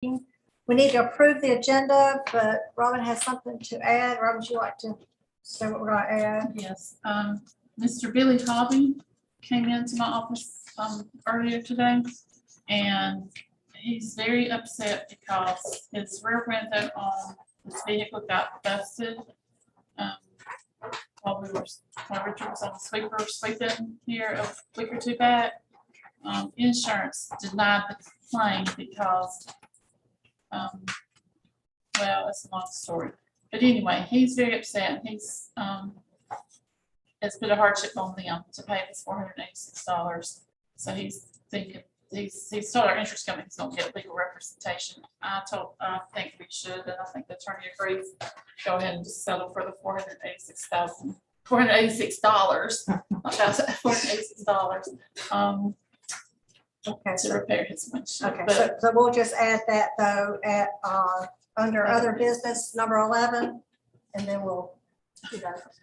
We need to approve the agenda, but Robin has something to add. Robin, would you like to say what we're going to add? Yes, Mr. Billy Hobby came into my office earlier today, and he's very upset because his rear window on his vehicle got busted while Richard was on the sweeper sweeping here a week or two back. Insurance denied the claim because, well, it's a long story. But anyway, he's very upset. He's it's put a hardship on them to pay this $486. So he's thinking he's told our insurance company he's gonna get legal representation. I think we should, and I think the attorney agrees. Go ahead and just settle for the $486. $486. Okay, To repair his windshield. okay, But so we'll just add that though at under other business, number 11, and then we'll,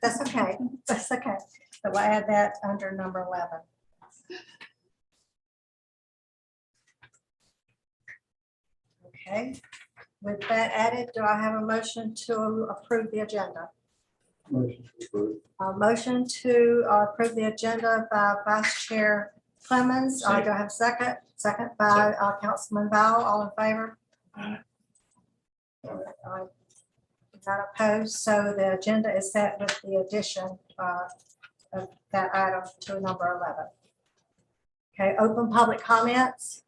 that's okay, that's okay. So we'll add that under number 11. Okay, with that added, do I have a motion to approve the agenda? Motion to approve. A motion to approve the agenda by Vice Chair Clemens. Do I have a second? Second by Councilman Bowell. All in favor? Not opposed. So the agenda is set with the addition of that item to number 11. Okay, open public comments.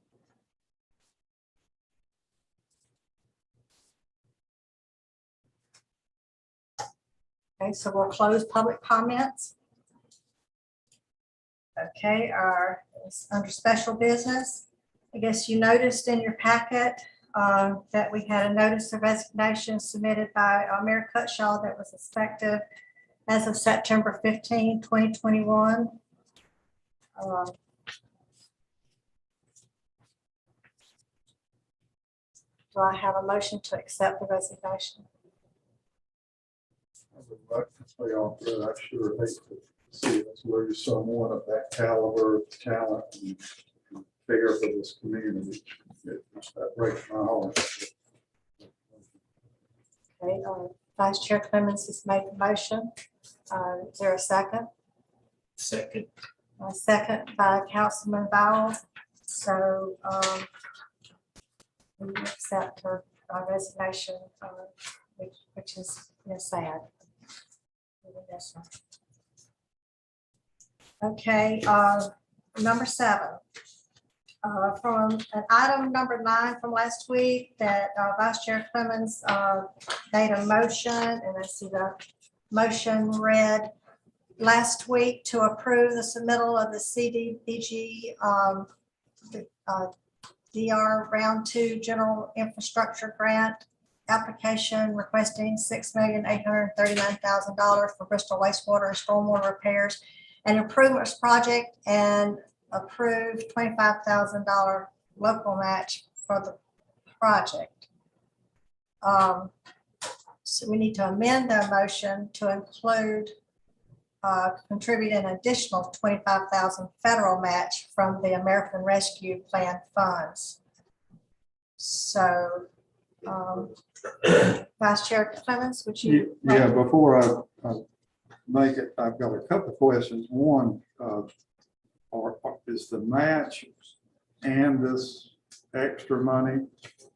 Okay, so we'll close public comments. Okay, under special business, I guess you noticed in your packet that we had a notice of resignation submitted by Mayor Cutshaw that was effective as of September 15, 2021. Do I have a motion to accept the resignation? I sure hate to see us lose someone of that caliber of talent and figure for this community. That breaks my heart. Okay, Vice Chair Clemens has made the motion. Is there a second? Second. A second by Councilman Bowell. So we accept her resignation, which is sad. Okay, number 7. From an item number 9 from last week that Vice Chair Clemens made a motion, and I see the motion read last week to approve the submittal of the CDBG DR Round 2 General Infrastructure Grant application requesting $6,839,000 for Bristol wastewater and stormwater repairs and improvements project, and approved $25,000 local match for the project. So we need to amend the motion to include contribute an additional $25,000 federal match from the American Rescue Plan funds. So Vice Chair Clemens, would you? Yeah, before I make it, I've got a couple of questions. One, is the match and this extra money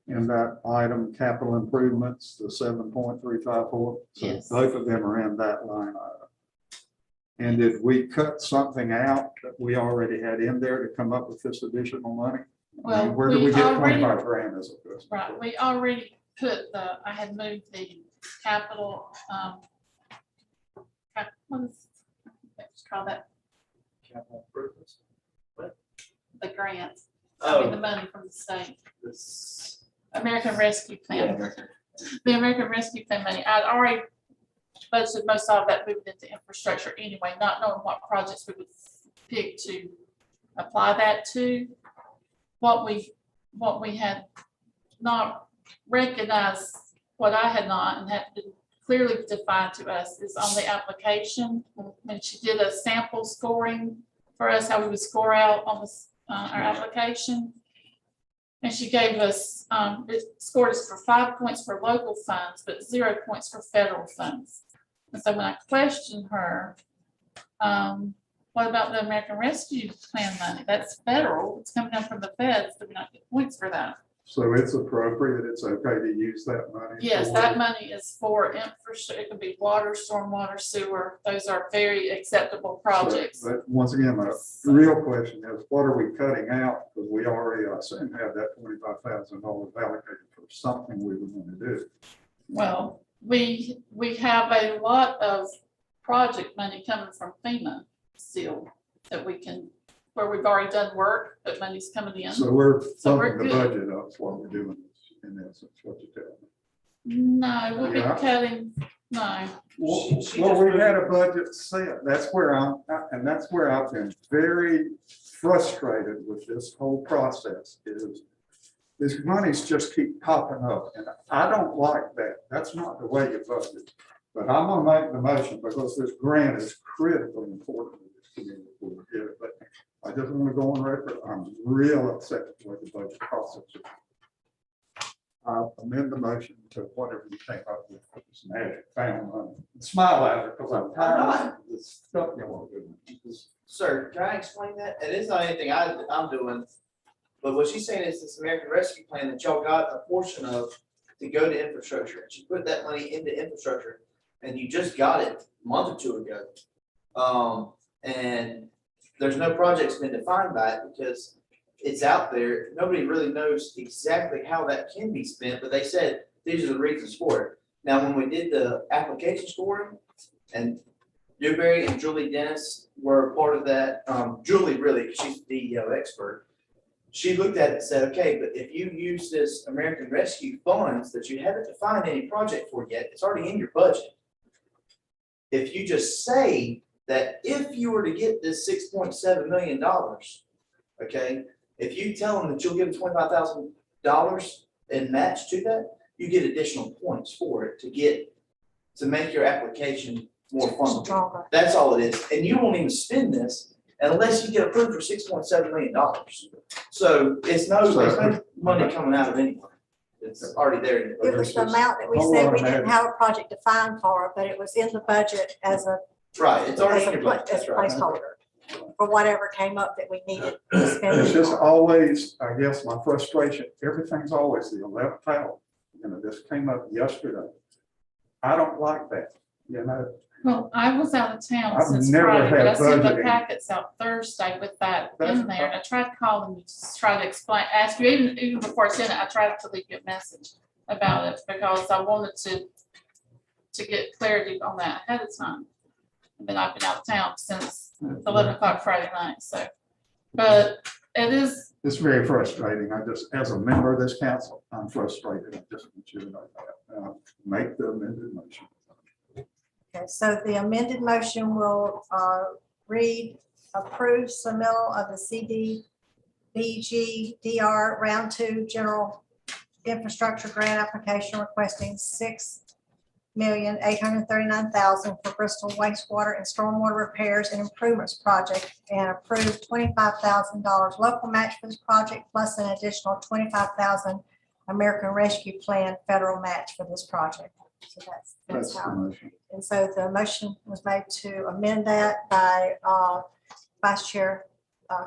in that item capital improvements, the 7.354? So Yes. both of them are in that line item. And did we cut something out that we already had in there to come up with this additional money? Well, where do we get already- 25 grand as a question? right, we already put I had moved the capital, what is call that, Capital improvements. the grant, Oh, the money from the state, this. American Rescue Plan. The American Rescue Plan money, I'd already budgeted most of that moving into infrastructure anyway, not knowing what projects we would pick to apply that to. What we had not recognized, what I had not, and had been clearly defined to us, is on the application. When she did a sample scoring for us, how we would score out on this, our application. And she gave us, it scored us for 5 points for local funds, but 0 points for federal funds. And so when I questioned her, what about the American Rescue Plan money? That's federal, it's coming down from the feds, do we not get points for that? So it's appropriate, it's okay to use that money? Yes, for- that money is for infrastructure, it could be water, stormwater, sewer, those are very acceptable projects. So, but once again, the real question is, what are we cutting out? Because we already, I assume, have that $25,000 allocated for something we were going to do. Well, we have a lot of project money coming from FEMA still that we can, where we've already done work, but money's coming in. So we're So we're bumping the good. budget up, is what we're doing in essence, what you tell me. No, we'll be Yeah. cutting, no. Well, we had a budget set, that's where and that's where I've been very frustrated with this whole process is these monies just keep popping up, and I don't like that. That's not the way you budget. But I'm gonna make the motion because this grant is critically important to this community before we get it. But I just want to go on record, I'm real upset with the budget process. I'll amend the motion to whatever you came up with, this magic found money. Smile at it because I'm tired of this stuff you want to do. Sir, can I explain that? And it's not anything I'm doing, but what she's saying is this American Rescue Plan that y'all got a portion of to go to infrastructure. And she put that money into infrastructure, and you just got it a month or two ago. And there's no project's been defined by it because it's out there. Nobody really knows exactly how that can be spent, but they said these are the reasons for it. Now, when we did the application scoring, and Newberry and Julie Dennis were part of that, Julie really, she's the DEO expert. She looked at it and said, okay, but if you use this American Rescue funds that you haven't defined any project for yet, it's already in your budget. If you just say that if you were to get this $6.7 million, okay, if you tell them that you'll give them $25,000 in match to that, you get additional points for it to make your application more fundable. Stronger. That's all it is. And you won't even spend this unless you get approved for $6.7 million. So it's no money coming out of anywhere. It's already there. in the It budget. was the amount that we Whole said lot we of didn't magic. have a project defined for, but it was in the budget as a, Right, it's as already a in your budget. as That's a right. placeholder for whatever came up that we needed to spend. It's it just on. always, I guess, my frustration, everything's always the 11th hour. You know, this came up yesterday. I don't like that, you know. Well, I was out of town I've since never Friday, but I had sent the budgeting. packets out Thursday with that That's in there. And I tried calling you to try to explain, ask you, even before I sent it, I tried to leave you a message about it because I wanted to get clarity on that ahead of time. And then I've been out of town since 11 o'clock Friday night, so. But it is, It's very frustrating. I just, as a member of this council, I'm frustrated. I just want you to know that. Make the amended motion. Okay, so the amended motion will read approve submittal of the CDBG DR Round 2 General Infrastructure Grant Application requesting $6,839,000 for Bristol wastewater and stormwater repairs and improvements project, and approve $25,000 local match for this project plus an additional $25,000 American Rescue Plan federal match for this project. So that's That's the how. motion. And so the motion was made to amend that by Vice Chair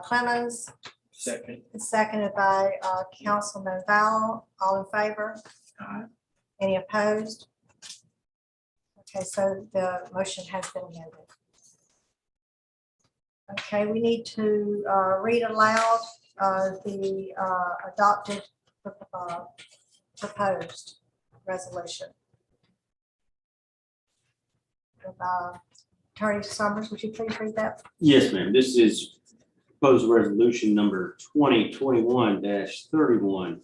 Clemens, Second. and seconded by Councilman Val. All in favor? Aye. Any opposed? Okay, so the motion has been amended. Okay, we need to read aloud the adopted proposed resolution. Attorney Summers, would you please read that? Yes, ma'am. This is proposed resolution number 2021-31.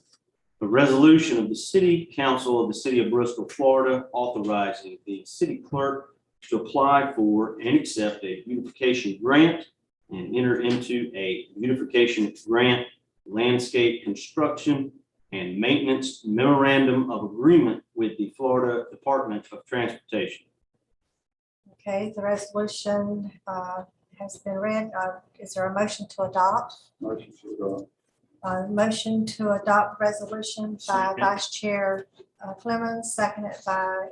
A resolution of the City Council of the City of Bristol, Florida, authorizing the city clerk to apply for and accept a beautification grant and enter into a beautification grant, landscape construction, and maintenance memorandum of agreement with the Florida Department of Transportation. Okay, the resolution has been read. Is there a motion to adopt? Motion to adopt. Motion to adopt resolution by Second. Vice Chair Clemens, seconded by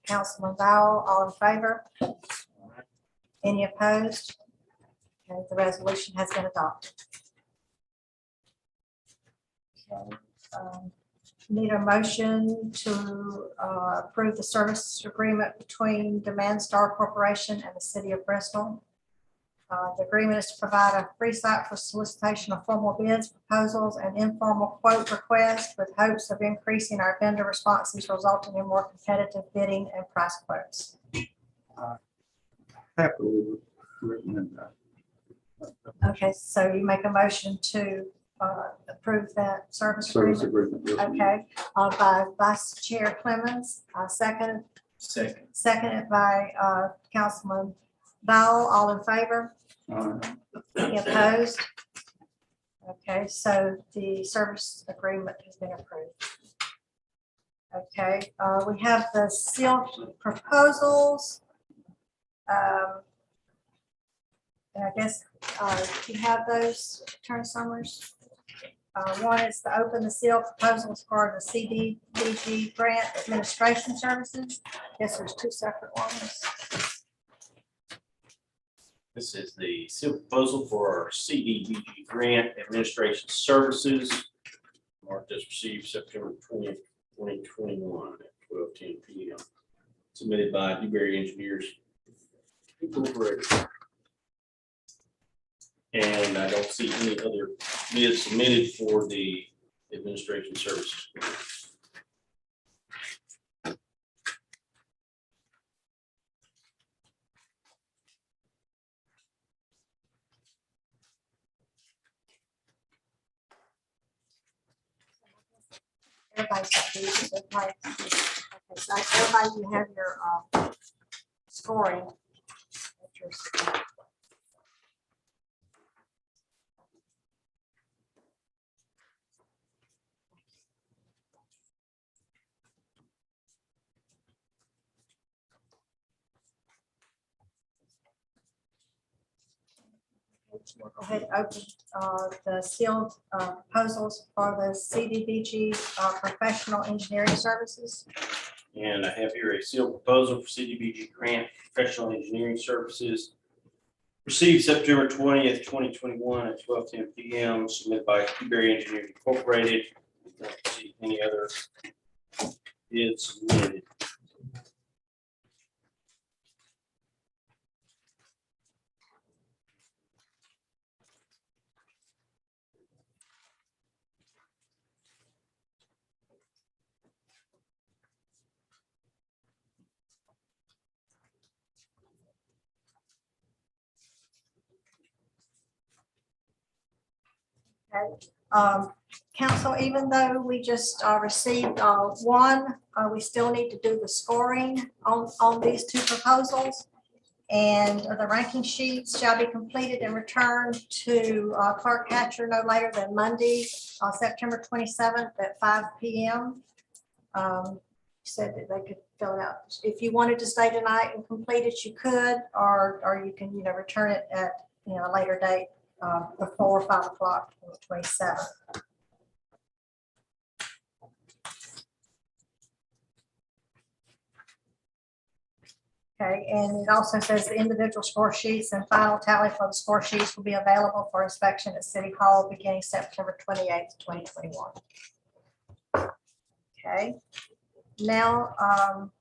Councilman Bowell. All in favor? Any opposed? Okay, the resolution has been adopted. Okay, need a motion to approve the service agreement between Demand Star Corporation and the City of Bristol. The agreement is to provide a free site for solicitation of formal bids, proposals, and informal quote requests with hopes of increasing our vendor responses, resulting in more competitive bidding and price quotes. Happily recommend that. Okay, so you make a motion to approve that service Service agreement? agreement. Yes, ma'am. Okay, by Vice Chair Clemens, Second. seconded by Councilman Bowell. All in favor? Any opposed? Okay, so the service agreement has been approved. Okay, we have the sealed proposals. And I guess you have those, Attorney Summers. One is to open the sealed proposals for the CDBG grant administration services. Yes, there's two separate ones. This is the sealed proposal for our CDBG grant administration services. Marked as received September 20th, 2021 at 12:10 p.m. Submitted by Dewberry Engineers Incorporated. And I don't see any other bids submitted for the administration services. Everybody's got these, okay. Okay, so everybody, you have your scoring. Go ahead and open the sealed proposals for the CDBG professional engineering services. And I have here a sealed proposal for CDBG grant professional engineering services. Received September 20th, 2021 at 12:10 p.m. Submitted by Dewberry Engineering Incorporated. I don't see any other bids submitted. Okay. Council, even though we just received one, we still need to do the scoring on these two proposals. And the ranking sheets shall be completed and returned to Clerk Hatcher no later than Monday, September 27th at 5 p.m. Said that they could fill it out. If you wanted to stay tonight and complete it, you could, or you can, return it at, a later date before 5 o'clock on the 27th. Okay, and it also says the individual score sheets and final tally for the score sheets will be available for inspection at City Hall beginning September 28th, 2021. Okay, now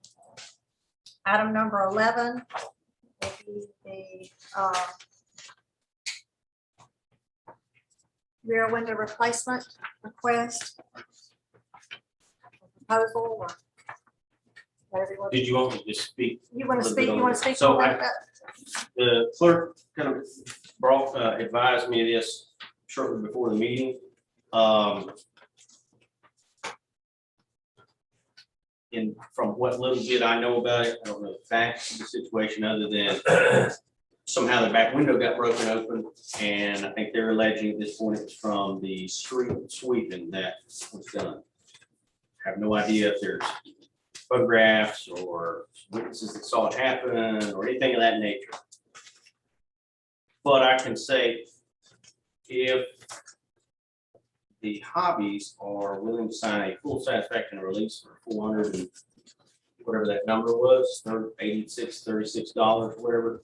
item number 11 will be the rear window replacement request proposal, or whatever you want. Did you want me to speak? You want to speak? You want to speak? So on that? The clerk kind of advised me of this shortly before the meeting. And from what little bit I know about it, I don't know the facts of the situation other than somehow the back window got broken open. And I think they're alleging at this point it was from the street sweeping that was done. I have no idea if there's photographs or witnesses that saw it happen or anything of that nature. But I can say if the hobbies are willing to sign a full satisfaction release for 400 and whatever that number was, $36, whatever.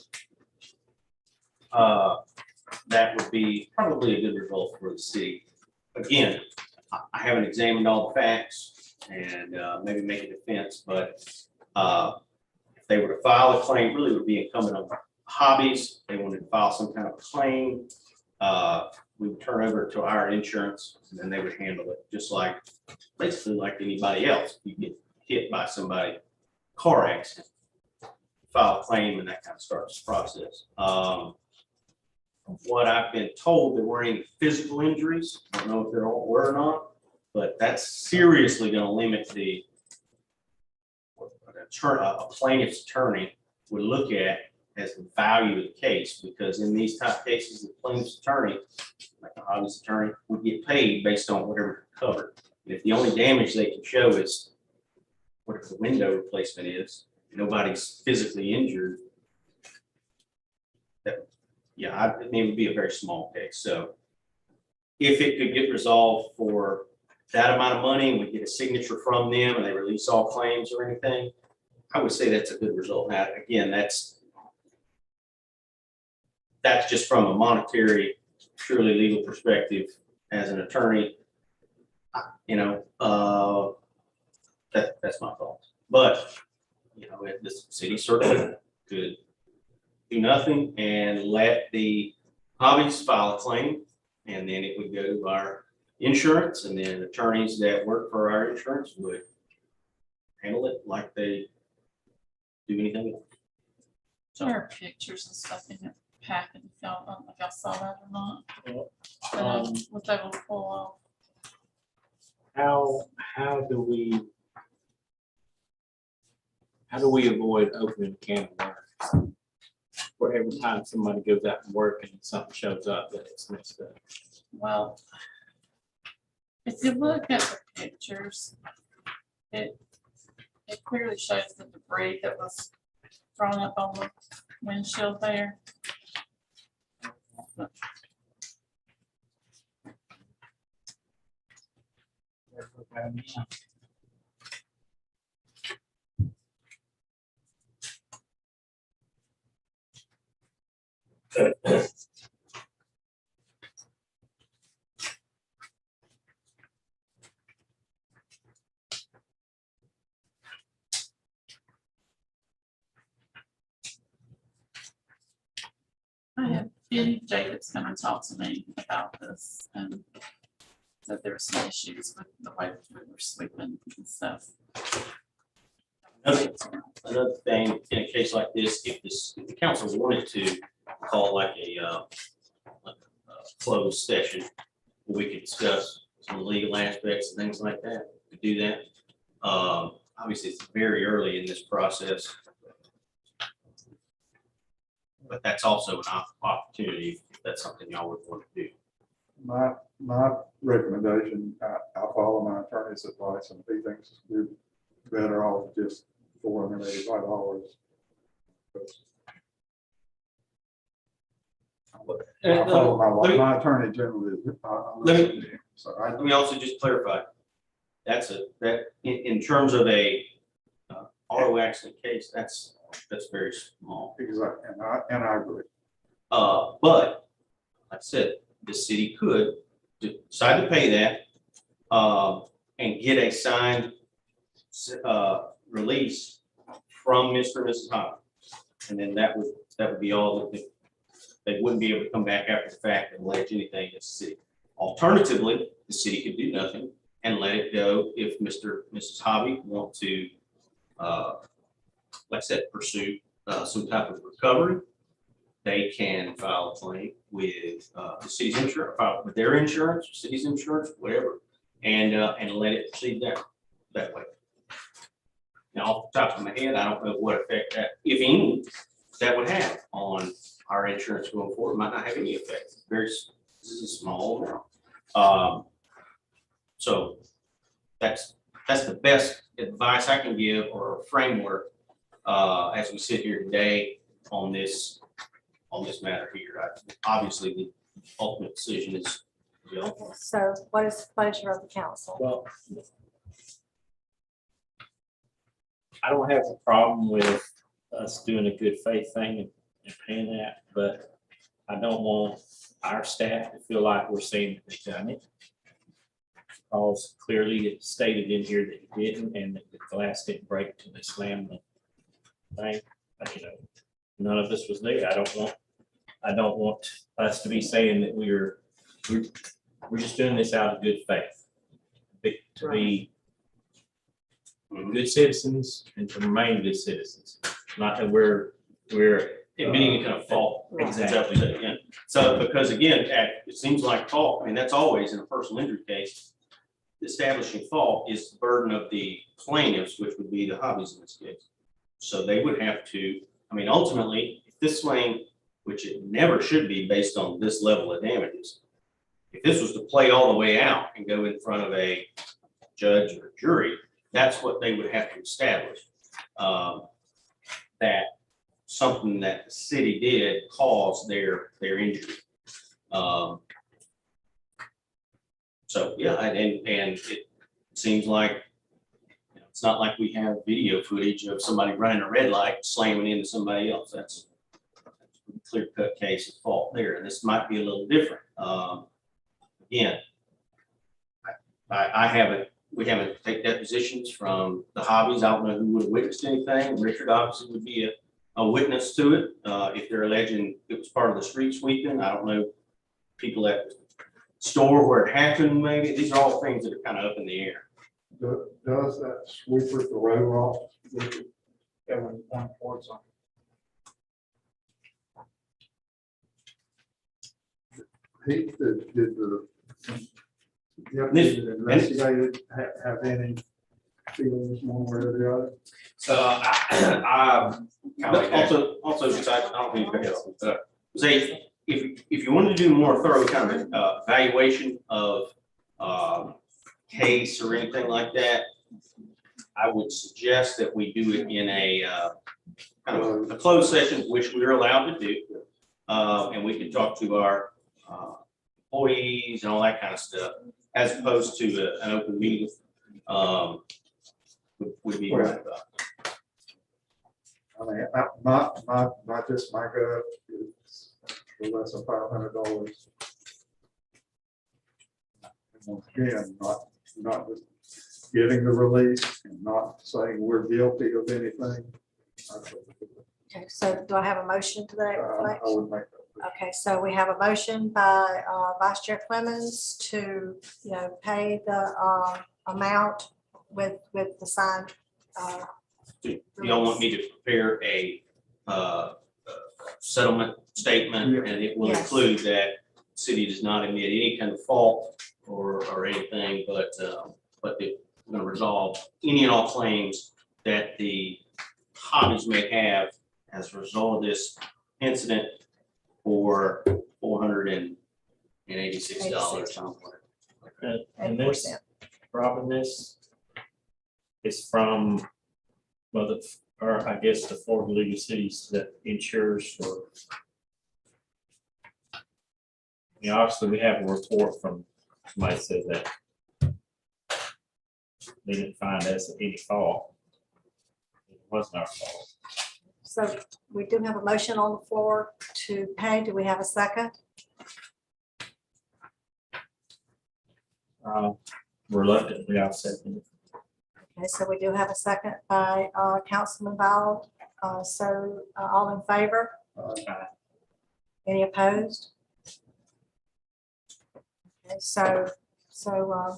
That would be probably a good result for the city. Again, I haven't examined all the facts and maybe make a defense, but if they were to file a claim, really would be incumbent on hobbies. They wanted to file some kind of claim. We would turn over to our insurance and then they would handle it just like, basically like anybody else. You get hit by somebody, car accident, file a claim and that kind of starts the process. From what I've been told, there weren't any physical injuries. I don't know if there all were or not, but that's seriously going to limit the what a plaintiff's attorney would look at as the value of the case, because in these type of cases, the plaintiff's attorney, like a hobbyist attorney, would get paid based on whatever covered. And if the only damage they can show is whatever the window replacement is, nobody's physically injured, that, yeah, it would be a very small case. So if it could get resolved for that amount of money and we get a signature from them and they release all claims or anything, I would say that's a good result. Now, again, that's just from a monetary, purely legal perspective as an attorney. You know, that's my thoughts. But, you know, the city certainly could do nothing and let the hobbies file a claim, and then it would go to our insurance, and then attorneys that work for our insurance would handle it like they do anything else. There are pictures and stuff in your packet, if y'all, I don't know if y'all saw that or not. But was able to pull off. How do we avoid opening a can of worms? Where every time somebody goes out and work and something shows up that it's messed up. Well, if you look at the pictures, it clearly shows the debris that was thrown up on the windshield there. I have Benny Jacobs come and talk to me about this and said there were some issues with the way that we were sweeping and stuff. Another thing, in a case like this, if the council wanted to call like a closed session, we could discuss some legal aspects and things like that, to do that. Obviously, it's very early in this process, but that's also an opportunity if that's something y'all would want to do. My recommendation, I'll follow my attorney's advice, and if he thinks we're better off just $485. I follow my attorney generally. Let me also just clarify. That in terms of a auto accident case, that's very small. Exactly, and I agree. But like I said, the city could decide to pay that and get a signed release from Mr. and Mrs. Hopkins. And then that would be all that they wouldn't be able to come back after the fact and allege anything against the city. Alternatively, the city could do nothing and let it go if Mr. and Mrs. Hobby want to, like I said, pursue some type of recovery. They can file a claim with the city's insurance, file with their insurance, city's insurance, whatever, and let it proceed that way. Now, off the top of my head, I don't know what effect that, if any, that would have on our insurance going forward. It might not have any effect. This is a small amount. So that's the best advice I can give, or a framework as we sit here today on this matter here. Obviously, the ultimate decision is Yeah. Okay, so what is the pleasure of the council? Well, I don't have a problem with us doing a good faith thing and paying that, but I don't want our staff to feel like we're saying that they've done it. Because clearly it's stated in here that it didn't, and that the glass didn't break until they slammed the thing. But, you know, none of this was there. I don't want us to be saying that we're just doing this out of good faith. To be good citizens and to remain good citizens, not that we're admitting any kind of fault. Exactly. Yeah. So, because again, it seems like fault, I mean, that's always in a personal injury case. Establishing fault is the burden of the plaintiffs, which would be the hobbies in this case. So they would have to, I mean, ultimately, if this swing, which it never should be based on this level of damages, if this was to play all the way out and go in front of a judge or jury, that's what they would have to establish. That something that the city did caused their injury. So, yeah, and it seems like, you know, it's not like we have video footage of somebody running a red light, slamming into somebody else. That's a clear cut case of fault there, and this might be a little different. Again, we haven't taken depositions from the hobbies. I don't know who would have witnessed anything. Richard obviously would be a witness to it. If they're alleging it was part of the street sweeping, I don't know, people at the store where it happened, maybe. These are all things that are kind of up in the air. Does that sweeper the road off? Every one towards them. Did the investigated have any feelings one way or the other? I also, since I don't need to help, say, if you wanted to do more thorough kind of evaluation of case or anything like that, I would suggest that we do it in a kind of a closed session, which we're allowed to do. And we can talk to our employees and all that kind of stuff, as opposed to an open meeting. Would be right about. I mean, my gut is for less than $500. Once again, not just getting the release and not saying we're guilty of anything. Okay, so do I have a motion to that I effect? would make that. Okay, so we have a motion by Vice Chair Clemens to, pay the amount with the signed. You don't want me to prepare a settlement statement, Yeah. and it will Yes. include that the city does not admit any kind of fault or anything, but they're going to resolve any and all claims that the hobbies may have as a result of this incident for $486. And this, Robin, this is from, well, I guess the Florida League of Cities that insures for. Obviously, we have a report from somebody said that they didn't find us at any fault. It wasn't our fault. So we do have a motion on the floor to pay. Do we have a second? Reluctantly, I'll second it. Okay, so we do have a second by Councilman Ball. All in favor? Any opposed? Okay, so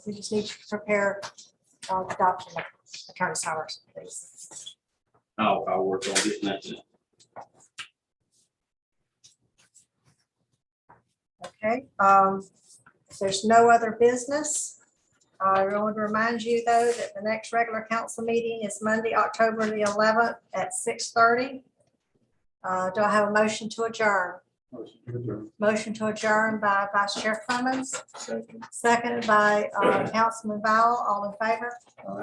we just need to prepare the document, Attorney Summers, please. I'll work on getting that. Okay, if there's no other business, I want to remind you, though, that the next regular council meeting is Monday, October the 11th at 6:30. Do I have a motion to adjourn? Motion to adjourn by Vice Chair Clemens, seconded by Councilman Bowell. All in favor?